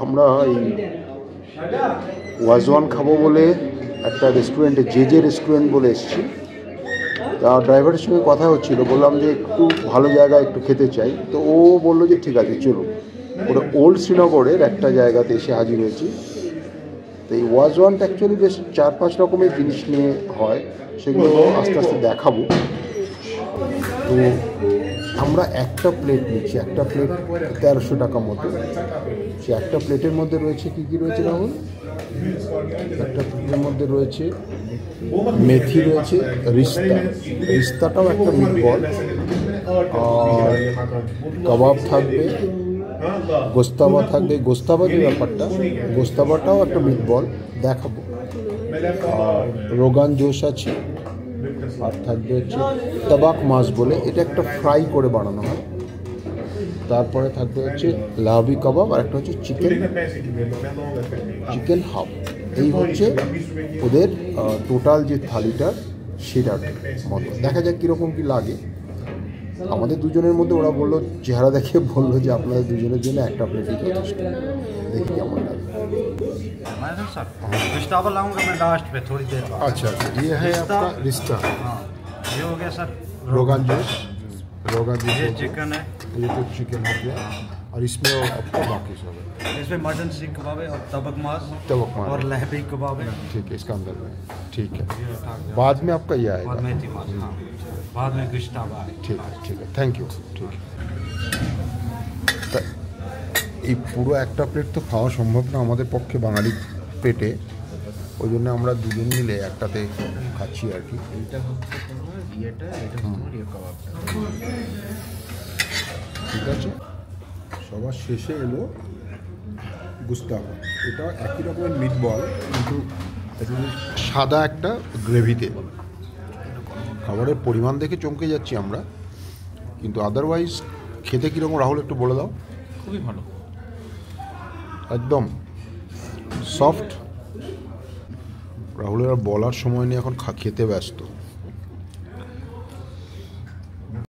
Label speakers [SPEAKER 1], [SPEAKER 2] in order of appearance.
[SPEAKER 1] আমরা এই ওয়াজওয়ান খাবো বলে একটা রেস্টুরেন্টে যে রেস্টুরেন্ট বলে এসেছি। তা ড্রাইভারের সঙ্গে কথা হচ্ছিল, বললাম যে একটু ভালো জায়গায় একটু খেতে চাই। তো ও বললো যে ঠিক আছে চলো। ওটা ওল্ড শ্রীনগরের একটা জায়গাতে এসে হাজির হয়েছি। তো এই ওয়াজওয়ানটা অ্যাকচুয়ালি বেশ 4-5 রকমের জিনিস নিয়ে হয়, সেগুলো আস্তে আস্তে দেখাবো। তো আমরা একটা প্লেট নিচ্ছি, একটা প্লেট 1300 টাকা মতো। সে একটা প্লেটের মধ্যে রয়েছে কী কী রয়েছে রাহুল? একটা প্লেটের মধ্যে রয়েছে মেথি, রয়েছে রিস্তাটাও একটা মিট বল, আর কাবাব থাকবে, গোস্তাবা থাকবে। গোস্তাবা যে ব্যাপারটা, গোস্তাবাটাও একটা মিট বল দেখাবো। আর রোগান জোশ আছে, আর থাকবে হচ্ছে তাবাক মাছ বলে, এটা একটা ফ্রাই করে বানানো হয়। তারপরে থাকবে হচ্ছে লাহাবি কাবাব, আর একটা হচ্ছে চিকেন হাফ। এই হচ্ছে ওদের টোটাল যে থালিটার সেটার মতো। দেখা যাক কীরকম কী লাগে। আমাদের দুজনের মধ্যে ওরা বললো, চেহারা দেখে বললো যে আপনাদের দুজনের জন্য একটা প্লেটই যথেষ্ট। দেখি কেমন লাগে। अच्छा अच्छा, ये है आपका रिश्ता।
[SPEAKER 2] ये हो गया सर
[SPEAKER 1] रोगन जोश, रोगन जोश
[SPEAKER 2] ये चिकन है,
[SPEAKER 1] ये तो चिकन हो गया। और इसमें आपका बाकी सब है,
[SPEAKER 2] इसमें मटन सीख कबाब है और तबक मांस और
[SPEAKER 1] है।
[SPEAKER 2] लहबी कबाब है।
[SPEAKER 1] ठीक है, इसका अंदर में ठीक है। बाद में आपका ये
[SPEAKER 2] और
[SPEAKER 1] आएगा।
[SPEAKER 2] मेथी मांस, हाँ बाद में गोश्ताबा है।
[SPEAKER 1] ठीक है, थैंक यू। ठीक है, এই পুরো একটা প্লেট তো খাওয়া সম্ভব না আমাদের পক্ষে বাঙালি পেটে, ওই জন্য আমরা দুজন মিলে একটাতে খাচ্ছি আর কি। ঠিক আছে, সবার শেষে এলো গুস্তাবা। এটা একই রকমের মিট বল, কিন্তু একটু সাদা একটা গ্রেভিতে। খাবারের পরিমাণ দেখে চমকে যাচ্ছি আমরা, কিন্তু আদারওয়াইজ খেতে কীরকম রাহুল একটু বলে দাও।
[SPEAKER 2] খুবই ভালো,
[SPEAKER 1] একদম সফট। রাহুলের আর বলার সময় নেই, এখন খেতে ব্যস্ত।